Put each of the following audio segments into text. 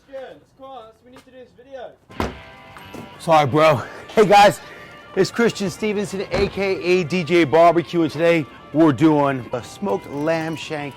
Christian, come on, we need to do this video. Sorry, bro. Hey guys, it's Christian Stevenson, aka DJ Barbecue, and today we're doing a smoked lamb shank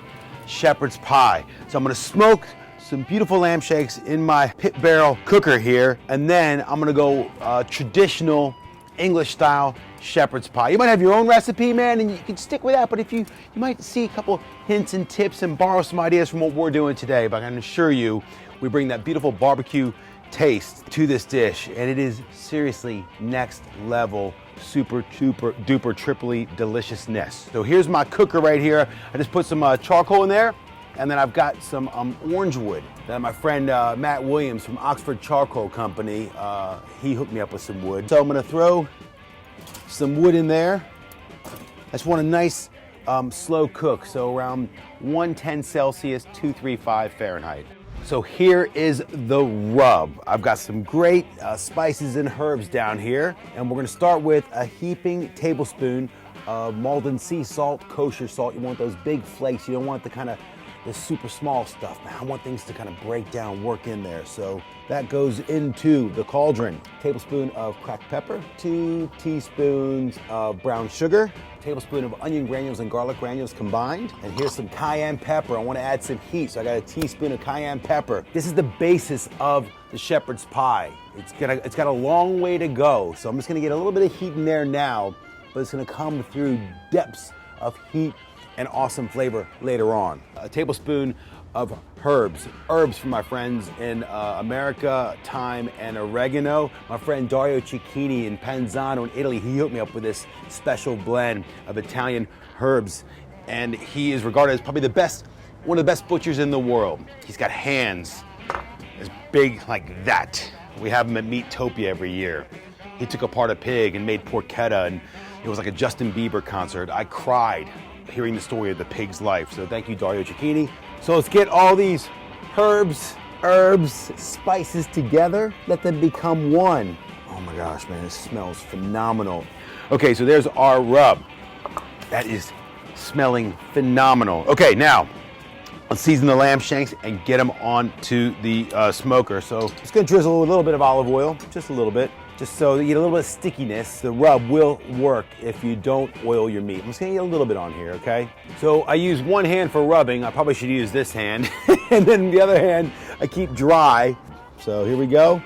shepherd's pie. So I'm gonna smoke some beautiful lamb shanks in my pit barrel cooker here, and then I'm gonna go traditional English style shepherd's pie. You might have your own recipe, man, and you can stick with that, but if you might see a couple hints and tips and borrow some ideas from what we're doing today, but I can assure you, we bring that beautiful barbecue taste to this dish, and it is seriously next level, super duper triply deliciousness. So here's my cooker right here. I just put some charcoal in there, and then I've got some orange wood that my friend Matt Williams from Oxford Charcoal Company, he hooked me up with some wood. So I'm gonna throw some wood in there. I just want a nice slow cook, so around 110 Celsius, 235 Fahrenheit. So here is the rub. I've got some great spices and herbs down here, and we're gonna start with a heaping tablespoon of Malden sea salt, kosher salt. You want those big flakes. You don't want the kind of the super small stuff, man. I want things to kind of break down, work in there. So that goes into the cauldron. Tablespoon of cracked pepper, 2 teaspoons of brown sugar, tablespoon of onion granules and garlic granules combined. And here's some cayenne pepper. I want to add some heat, so I got a teaspoon of cayenne pepper. This is the basis of the shepherd's pie. It's got a long way to go, so I'm just gonna get a little bit of heat in there now, but it's gonna come through depths of heat and awesome flavor later on. A tablespoon of herbs from my friends in America, thyme and oregano. My friend Dario Cicchini in Panzano in Italy, he hooked me up with this special blend of Italian herbs, and he is regarded as probably one of the best butchers in the world. He's got hands as big like that. We have him at Meatopia every year. He took apart a pig and made porchetta, and it was like a Justin Bieber concert. I cried hearing the story of the pig's life. So thank you, Dario Cicchini. So let's get all these herbs, spices together. Let them become one. Oh my gosh, man, it smells phenomenal. Okay, so there's our rub. That is smelling phenomenal. Okay, now let's season the lamb shanks and get them onto the smoker. So just gonna drizzle a little bit of olive oil, just a little bit, just so you get a little bit of stickiness. The rub will work if you don't oil your meat. I'm just gonna get a little bit on here, okay? So I use one hand for rubbing. I probably should use this hand. And then the other hand, I keep dry. So here we go.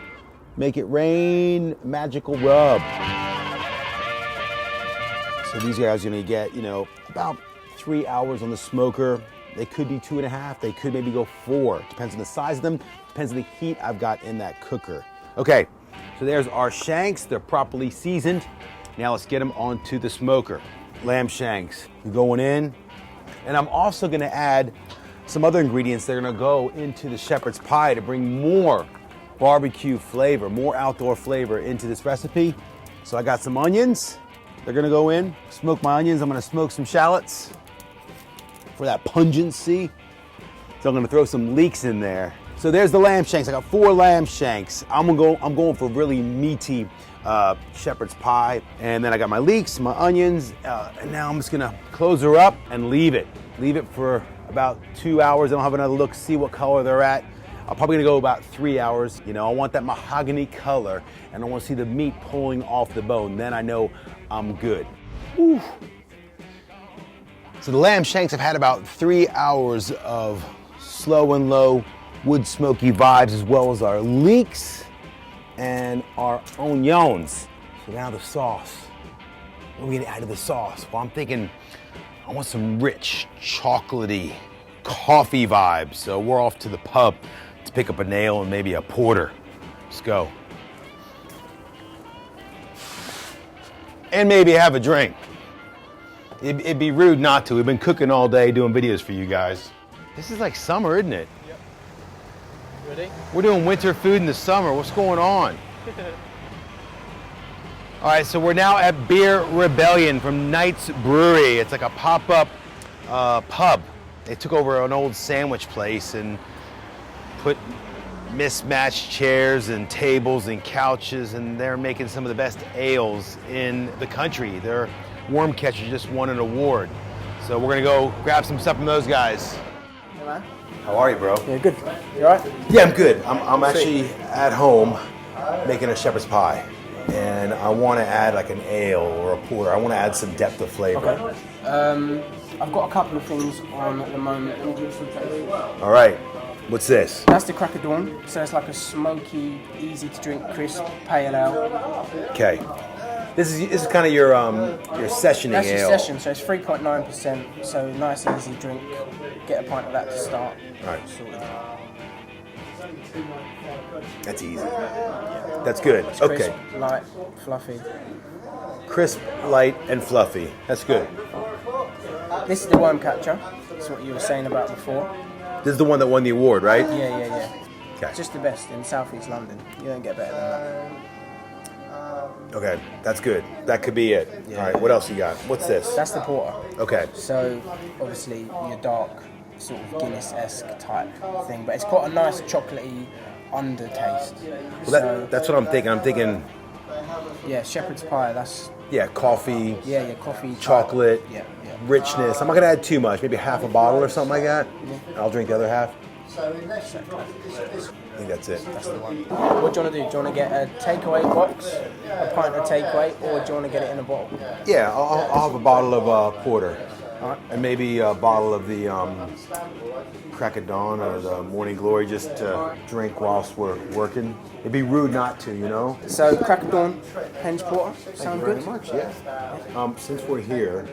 Make it rain, magical rub. So these guys are gonna get, about 3 hours on the smoker. They could be 2.5, they could maybe go 4. Depends on the size of them, depends on the heat I've got in that cooker. Okay. So there's our shanks, they're properly seasoned. Now let's get them onto the smoker. Lamb shanks going in. And I'm also gonna add some other ingredients that are gonna go into the shepherd's pie to bring more barbecue flavor, more outdoor flavor into this recipe. So I got some onions, they're gonna go in. Smoke my onions, I'm gonna smoke some shallots for that pungency. So I'm gonna throw some leeks in there. So there's the lamb shanks. I got 4 lamb shanks. I'm going for really meaty shepherd's pie. And then I got my leeks, my onions, and now I'm just gonna close her up and leave it. Leave it for about 2 hours. I don't have another look, see what color they're at. I'm probably gonna go about 3 hours. I want that mahogany color, and I wanna see the meat pulling off the bone. Then I know I'm good. Whew. So the lamb shanks have had about 3 hours of slow and low wood smoky vibes, as well as our leeks and our onions. So now the sauce. What are we gonna add to the sauce? Well, I'm thinking I want some rich, chocolatey, coffee vibes. So we're off to the pub to pick up an ale and maybe a porter. Let's go. And maybe have a drink. It'd be rude not to. We've been cooking all day, doing videos for you guys. This is like summer, isn't it? Yep. Ready? We're doing winter food in the summer. What's going on? All right, so we're now at Beer Rebellion from Knights Brewery. It's like a pop-up pub. They took over an old sandwich place and put mismatched chairs and tables and couches, and they're making some of the best ales in the country. Their Worm Catcher just won an award. So we're gonna go grab some stuff from those guys. Hey man. How are you, bro? Yeah, good. You alright? Yeah, I'm good. I'm actually at home making a shepherd's pie. And I want to add like an ale or a porter. I want to add some depth of flavor. Okay. I've got a couple of things on at the moment. Let me give you some taste. All right. What's this? That's the Crack of Dawn. So it's like a smoky, easy to drink, crisp pale ale. Okay. This is kind of your sessioning That's ale. your session, so it's 3.9%. So nice, easy drink. Get a pint of that to start. All right. Sorted. That's easy. That's good. It's Okay. crisp, light, fluffy. Crisp, light, and fluffy. That's good. This is the worm catcher. That's what you were saying about before. This is the one that won the award, right? Yeah. Okay. It's just the best in South East London. You don't get better than that. Okay. That's good. That could be it. Yeah. All right. What else you got? What's this? That's the porter. Okay. So obviously your dark sort of Guinness-esque type thing, but it's got a nice chocolatey undertaste. Well, that's what I'm thinking. I'm thinking, Yeah, shepherd's pie. That's coffee, coffee, chocolate, Yeah. richness. I'm not gonna add too much. Maybe half a bottle or something like that. I'll drink the other half. I think that's it. That's the one. What do you want to do? Do you want to get a takeaway box, a pint of takeaway, or do you want to get it in a bottle? Yeah, I'll have a bottle of porter. Alright. And maybe a bottle of the Crack of Dawn or the Morning Glory just to drink whilst we're working. It'd be rude not to, you know? So Crack of Dawn, Penge Porter, sound Very good? much, yeah. Since we're here,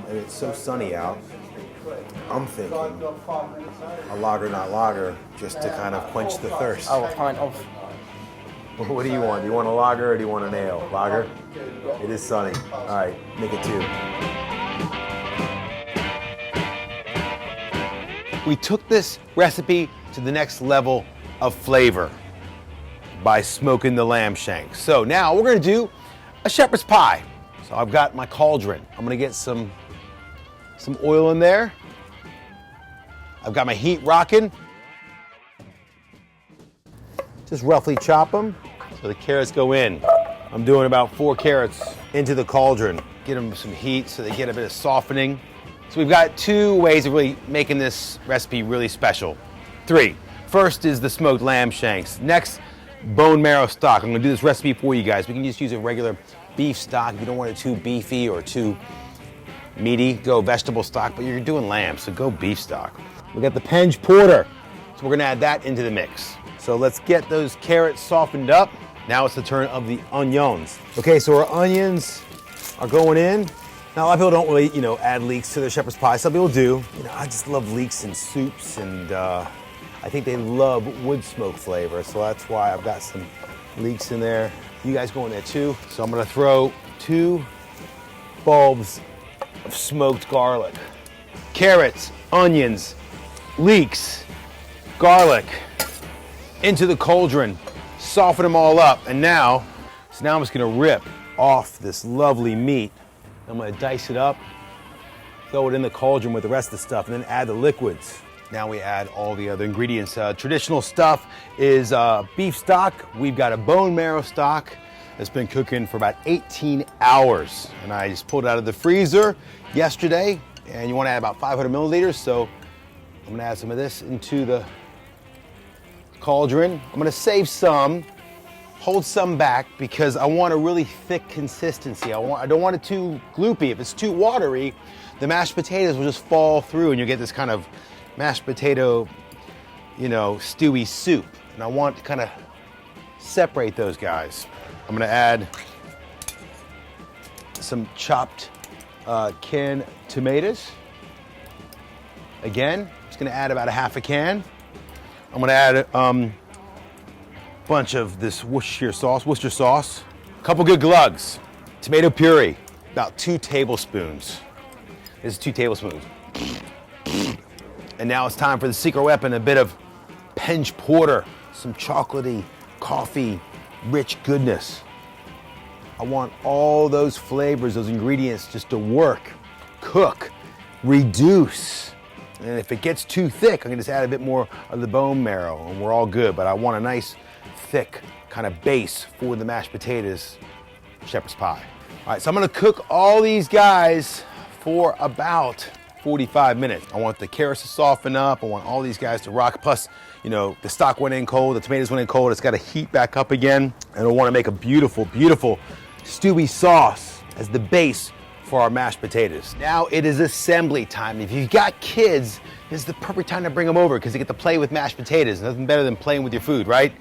and it's so sunny out, I'm thinking a lager, not lager, just to kind of quench the thirst. Oh, a pint of. What do you want? Do you want a lager or do you want an ale? Lager? It is sunny. All right, make it two. We took this recipe to the next level of flavor by smoking the lamb shank. So now we're gonna do a shepherd's pie. So I've got my cauldron. I'm gonna get some oil in there. I've got my heat rocking. Just roughly chop them so the carrots go in. I'm doing about 4 carrots into the cauldron. Get them some heat so they get a bit of softening. So we've got 2 ways of really making this recipe really special. 3. First is the smoked lamb shanks. Next, bone marrow stock. I'm gonna do this recipe for you guys. We can just use a regular beef stock. If you don't want it too beefy or too meaty, go vegetable stock, but you're doing lamb, so go beef stock. We got the Penge Porter, so we're gonna add that into the mix. So let's get those carrots softened up. Now it's the turn of the onions. Okay, so our onions are going in. Now, a lot of people don't really, add leeks to their shepherd's pie. Some people do. I just love leeks in soups, and I think they love wood smoke flavor, so that's why I've got some leeks in there. You guys go in there too. So I'm gonna throw 2 bulbs of smoked garlic. Carrots, onions, leeks, garlic into the cauldron, soften them all up, and now I'm just gonna rip off this lovely meat. I'm gonna dice it up, throw it in the cauldron with the rest of the stuff, and then add the liquids. Now we add all the other ingredients. Traditional stuff is beef stock. We've got a bone marrow stock that's been cooking for about 18 hours. And I just pulled it out of the freezer yesterday, and you wanna add about 500 milliliters, so I'm gonna add some of this into the cauldron. I'm gonna save some, hold some back because I want a really thick consistency. I don't want it too gloopy. If it's too watery, the mashed potatoes will just fall through and you'll get this kind of mashed potato, stewy soup. And I want to kind of separate those guys. I'm gonna add some chopped canned tomatoes. Again, just gonna add about a half a can. I'm gonna add bunch of this Worcestershire sauce, a couple good glugs, tomato puree, about 2 tablespoons. This is 2 tablespoons. And now it's time for the secret weapon, a bit of Penge Porter, some chocolatey, coffee, rich goodness. I want all those flavors, those ingredients just to work, cook, reduce. And if it gets too thick, I can just add a bit more of the bone marrow and we're all good. But I want a nice, thick kind of base for the mashed potatoes shepherd's pie. All right, so I'm gonna cook all these guys for about 45 minutes. I want the carrots to soften up. I want all these guys to rock. Plus, you know, the stock went in cold, the tomatoes went in cold. It's got to heat back up again. And I want to make a beautiful, beautiful stewy sauce as the base for our mashed potatoes. Now it is assembly time. If you've got kids, this is the perfect time to bring them over because they get to play with mashed potatoes. Nothing better than playing with your food, right?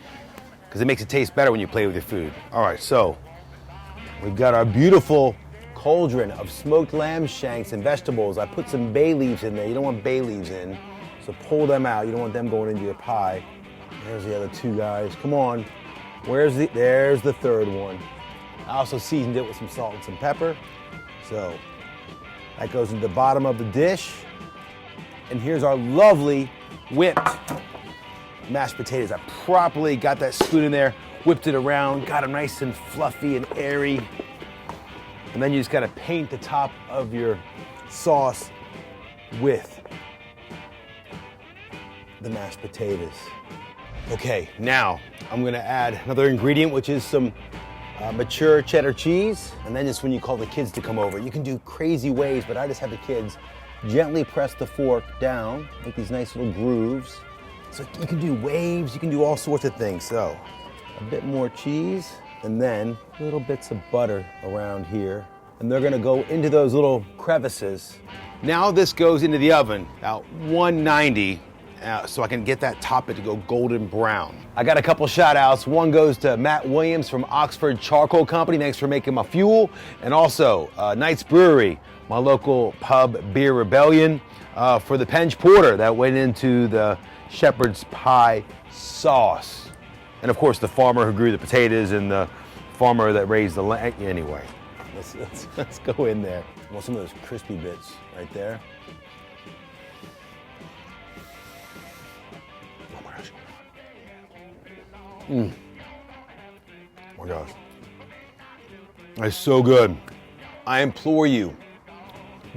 Because it makes it taste better when you play with your food. All right, so we've got our beautiful cauldron of smoked lamb shanks and vegetables. I put some bay leaves in there. You don't want bay leaves in, so pull them out. You don't want them going into your pie. There's the other two guys. Come on. There's the third one. I also seasoned it with some salt and some pepper. So that goes into the bottom of the dish. And here's our lovely whipped mashed potatoes. I properly got that spoon in there, whipped it around, got them nice and fluffy and airy. And then you just gotta paint the top of your sauce with the mashed potatoes. Okay, now I'm gonna add another ingredient, which is some mature cheddar cheese. And then just when you call the kids to come over, you can do crazy ways, but I just have the kids gently press the fork down, make these nice little grooves. So you can do waves, you can do all sorts of things. So a bit more cheese, and then little bits of butter around here. And they're gonna go into those little crevices. Now this goes into the oven at 190, so I can get that top to go golden brown. I got a couple shout outs. One goes to Matt Williams from Oxford Charcoal Company. Thanks for making my fuel. And also Knights Brewery, my local pub beer rebellion, for the Penge Porter that went into the shepherd's pie sauce. And of course the farmer who grew the potatoes and the farmer that raised the lamb. Anyway, let's go in there. I want some of those crispy bits right there. Oh my gosh. Oh my gosh. That's so good. I implore you,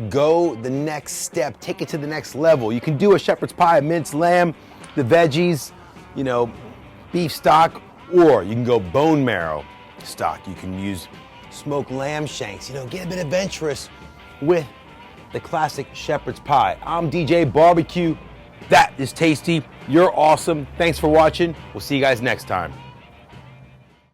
go the next step, take it to the next level. You can do a shepherd's pie, minced lamb, the veggies, you know, beef stock, or you can go bone marrow stock. You can use smoked lamb shanks, you know, get a bit adventurous with the classic shepherd's pie. I'm DJ Barbecue. That is tasty. You're awesome. Thanks for watching. We'll see you guys next time.